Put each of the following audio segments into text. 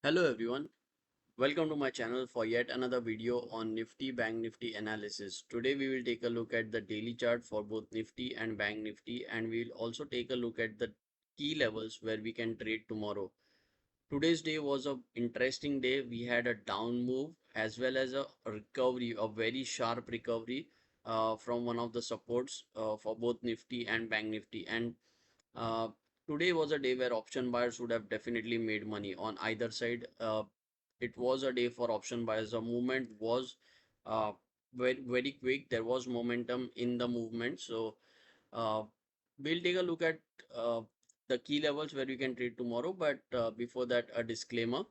Hello everyone, welcome to my channel for yet another video on Nifty Bank Nifty analysis. Today we will take a look at the daily chart for both Nifty and Bank Nifty, and we'll also take a look at the key levels where we can trade tomorrow. Today's day was a interesting day. We had a down move as well as a recovery, a very sharp recovery from one of the supports for both Nifty and Bank Nifty. And uh, today was a day where option buyers would have definitely made money on either side. It was a day for option buyers. The movement was uh, very quick. There was momentum in the movement. So uh, we'll take a look at uh, the key levels where you can trade tomorrow. But before that, a disclaimer.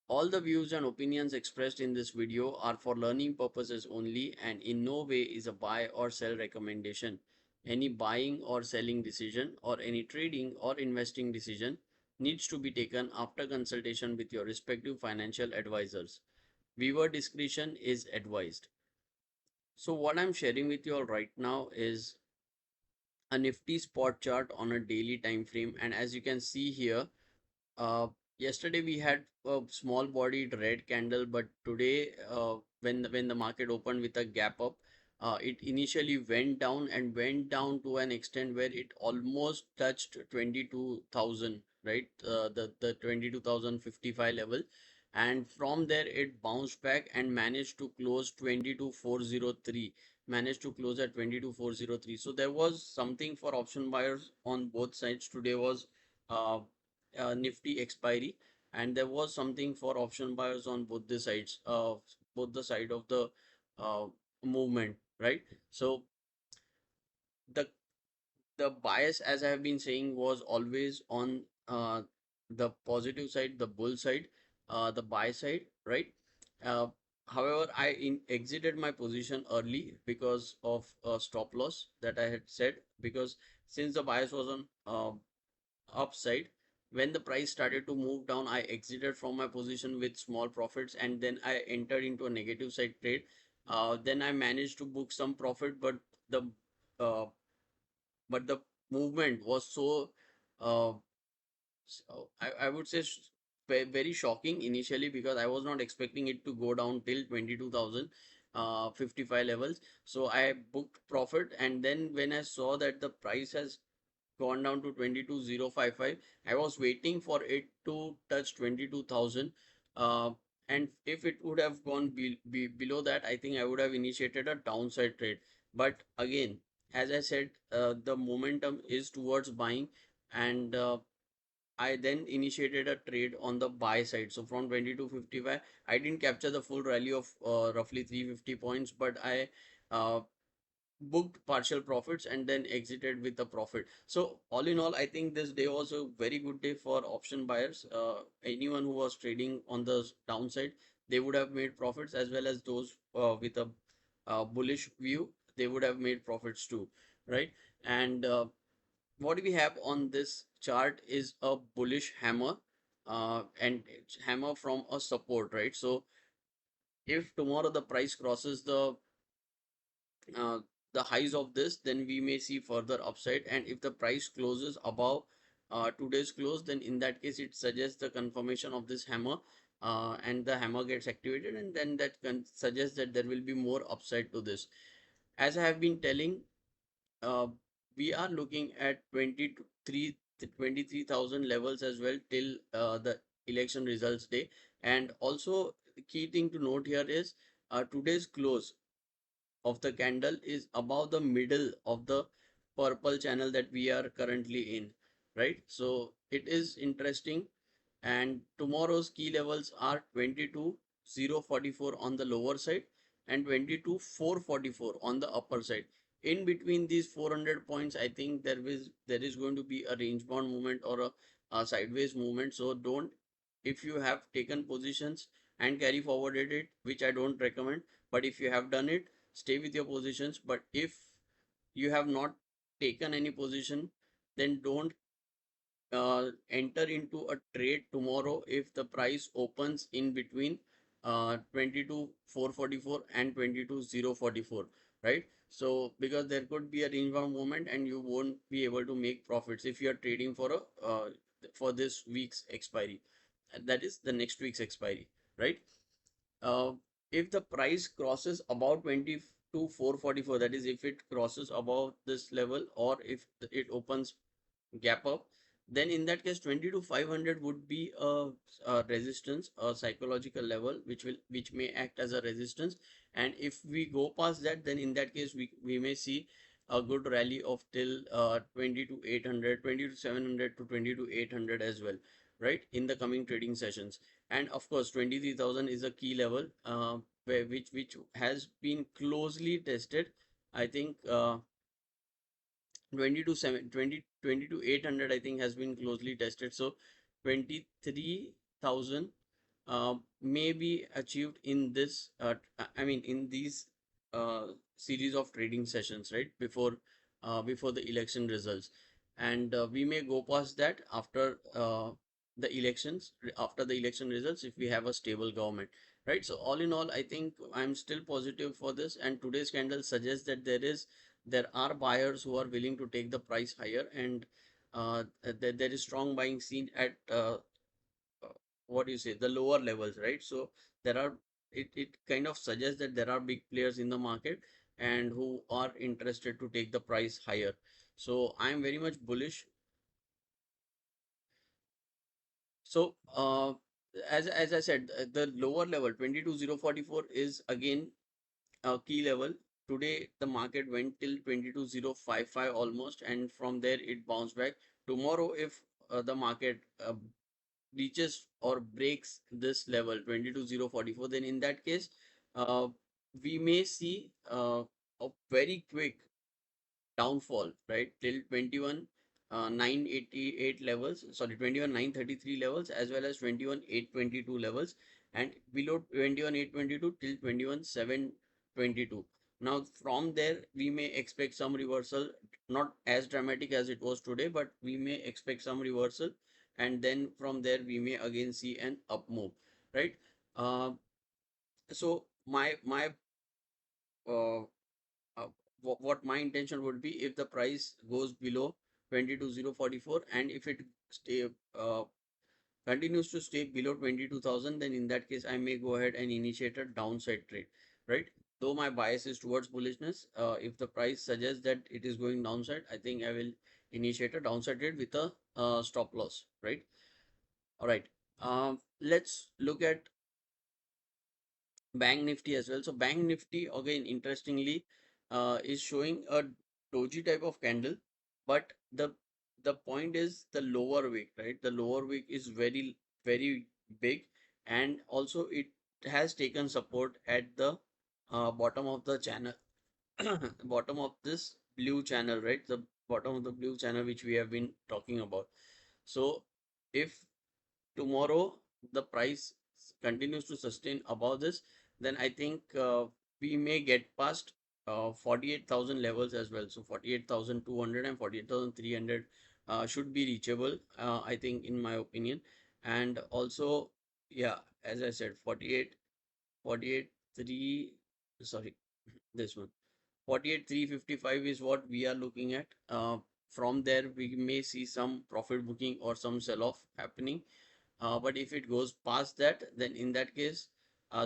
All the views and opinions expressed in this video are for learning purposes only and in no way is a buy or sell recommendation. Any buying or selling decision or any trading or investing decision needs to be taken after consultation with your respective financial advisors. Viewer discretion is advised. So what I'm sharing with you all right now is a Nifty spot chart on a daily time frame, and as you can see here, uh, yesterday we had a small bodied red candle, but today, when the market opened with a gap up, it initially went down and went down to an extent where it almost touched 22,000, right? The 22,055 level, and from there it bounced back and managed to close 22,403. Managed to close at 22,403. So there was something for option buyers on both sides. Today was uh, Nifty expiry, and there was something for option buyers on both the sides, both the side of the uh, movement, right? So the the bias, as I have been saying, was always on the positive side, the bull side, the buy side, right? Uh, However, exited my position early because of stop loss that I had said, because since the bias was on upside, when the price started to move down, I exited from my position with small profits, and then I entered into a negative side trade. Then I managed to book some profit, the uh, but the movement was so uh, I would say very shocking initially, because I was not expecting it to go down till 22,000 55 levels. So I booked profit, and then when I saw that the price has gone down to 22,055, I was waiting for it to touch 22,000, uh, and if it would have gone below that, I think I would have initiated a downside trade. But again, as I said, the momentum is towards buying, and I then initiated a trade on the buy side. So from 2255, I didn't capture the full rally of roughly 350 points, but I uh, booked partial profits and then exited with a profit. So all in all, I think this day was a very good day for option buyers. Anyone who was trading on the downside, they would have made profits, as well as those with a bullish view, they would have made profits too, right? And what we have on this chart is a bullish hammer, and it's hammer from a support, right? So if tomorrow the price crosses uh, the highs of this, then we may see further upside. And if the price closes above today's close, then in that case it suggests the confirmation of this hammer, and the hammer gets activated, and then that can suggest that there will be more upside to this. As I have been telling, uh, we are looking at 23,000 levels as well till the election results day. And also the key thing to note here is today's close of the candle is above the middle of the purple channel that we are currently in, right? So it is interesting. And tomorrow's key levels are 22,044 on the lower side and 22,444 on the upper side. In between these 400 points, I think there is going to be a range bound movement or a sideways movement. So don't, if you have taken positions and carry forwarded it, which I don't recommend, but if you have done it, stay with your positions. But if you have not taken any position, then don't enter into a trade tomorrow if the price opens in between 22,444 and 22,044, right? So because there could be a range bound movement and you won't be able to make profits if you are trading for a for this week's expiry. that is the next week's expiry, right? uh, if the price crosses about 22,444, that is if it crosses above this level, or if it opens gap up, then in that case 22,500 would be a resistance, a psychological level which may act as a resistance. And if we go past that, then in that case we may see a good rally of till 20 to 800, 20 to 700 to 20 to 800 as well, right, in the coming trading sessions. And of course 23,000 is a key level, which has been closely tested. I think 20 to 7 20 20 to 800 I think has been closely tested. So 23,000 may be achieved in this I mean in these series of trading sessions, right, before the election results. And we may go past that after the elections, after the election results, if we have a stable government, right? So all in all, I think I'm still positive for this, and today's candle suggests that there are buyers who are willing to take the price higher, and there is strong buying seen at what do you say, the lower levels, right? So there are, it kind of suggests that there are big players in the market and who are interested to take the price higher. So I am very much bullish. So as I said, the lower level 22,044 is again a key level. Today the market went till 22,055 almost, and from there it bounced back. Tomorrow, if the market reaches or breaks this level 22,044, then in that case uh, we may see a very quick downfall, right, till 21 988 levels, sorry, 21 933 levels, as well as 21 822 levels, and below 21 822 till 21 722. Now from there we may expect some reversal, not as dramatic as it was today, but we may expect some reversal, and then from there we may again see an up move, right? uh, so my uh, uh, what my intention would be, if the price goes below 22,044, and if it stay continues to stay below 22,000, then in that case I may go ahead and initiate a downside trade, right? Though my bias is towards bullishness, if the price suggests that it is going downside, I think I will initiate a downside trade with a stop loss, right? All right. Let's look at Bank Nifty as well. So Bank Nifty again, interestingly, is showing a doji type of candle, but the point is the lower wick, right? The lower wick is very big, and also it has taken support at the bottom of the channel, bottom of this blue channel, right? The bottom of the blue channel which we have been talking about. So if tomorrow the price continues to sustain above this, then I think we may get past 48,000 levels as well. So 48,200 and 48,300 should be reachable, I think, in my opinion. And also, yeah, as I said, 48, 48, 3, sorry, this one, 48, 355 is what we are looking at. From there, we may see some profit booking or some sell off happening, but if it goes past that, then in that case,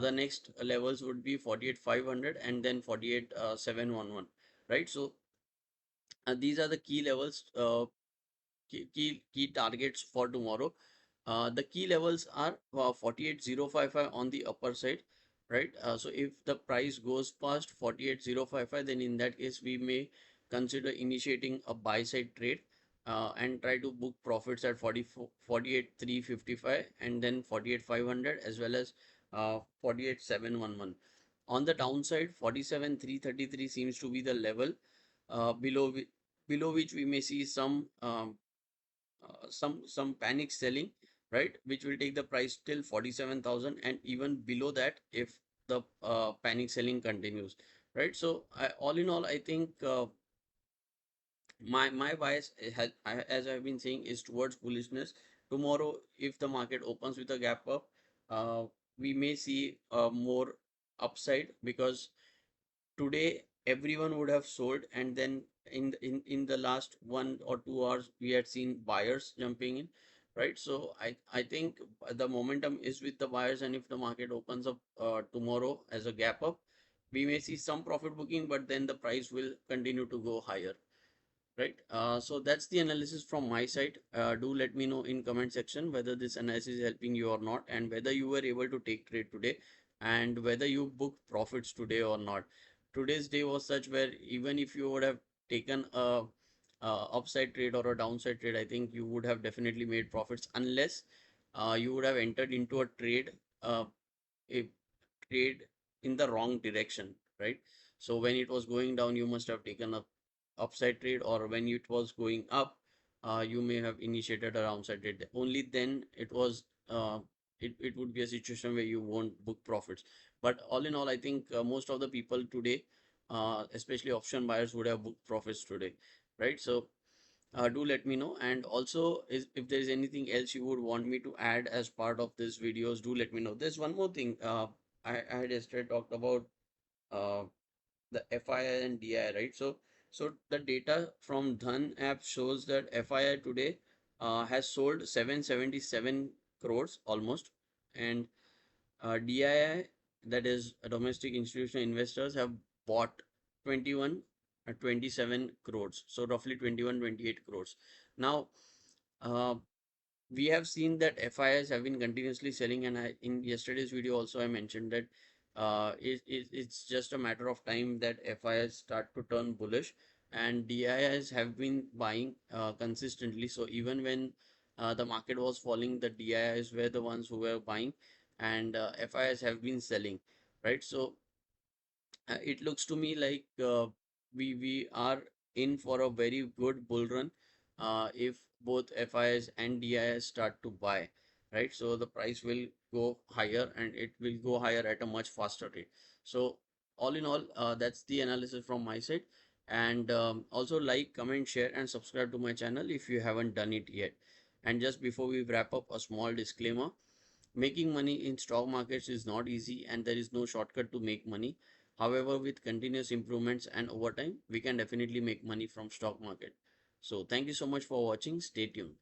the next levels would be 48,500 and then 48,711, right? So these are the key levels, key targets for tomorrow. The key levels are 48,055 on the upper side, right? So if the price goes past 48,055, then in that case we may consider initiating a buy side trade, and try to book profits at 48,355 and then 48,500, as well as 48,711. On the downside, 47,333 seems to be the level below which we may see some panic selling, right, which will take the price till 47,000, and even below that if the panic selling continues, right? So all in all, I think my bias as I've been saying, is towards bullishness. Tomorrow, if the market opens with a gap up, uh, we may see more upside, because today everyone would have sold, and then in the last 1 or 2 hours we had seen buyers jumping in, right? So I think the momentum is with the buyers, and if the market opens up tomorrow as a gap up, we may see some profit booking, but then the price will continue to go higher, right? So that's the analysis from my side. Do let me know in comment section whether this analysis is helping you or not, and whether you were able to take trade today, and whether you booked profits today or not. Today's day was such where even if you would have taken a upside trade or a downside trade, I think you would have definitely made profits, unless you would have entered into uh, a trade in the wrong direction, right? So when it was going down, you must have taken a upside trade, or when it was going up, you may have initiated a downside trade. Only then it would be a situation where you won't book profits. But all in all, I think most of the people today, especially option buyers, would have booked profits today, right? So do let me know. And also, if there is anything else you would want me to add as part of this videos, do let me know. There's one more thing. I had yesterday talked about uh, the FII and DI, right? So the data from Dhan app shows that FII today has sold 777 crores almost, and DII, that is domestic institutional investors, have bought 21 27 crores, so roughly 21 28 crores. Now uh, we have seen that FIs have been continuously selling, and in yesterday's video also I mentioned that it's just a matter of time that FIs start to turn bullish, and DIs have been buying consistently. So even when the market was falling, the DIs were the ones who were buying, and FIs have been selling, right? So it looks to me like we are in for a very good bull run if both FIs and DIs start to buy, right? So the price will go higher, and it will go higher at a much faster rate. So all in all, that's the analysis from my side. And also like, comment, share, and subscribe to my channel if you haven't done it yet. And just before we wrap up, a small disclaimer: making money in stock markets is not easy, and there is no shortcut to make money. However, with continuous improvements and over time, we can definitely make money from stock market. So thank you so much for watching. Stay tuned.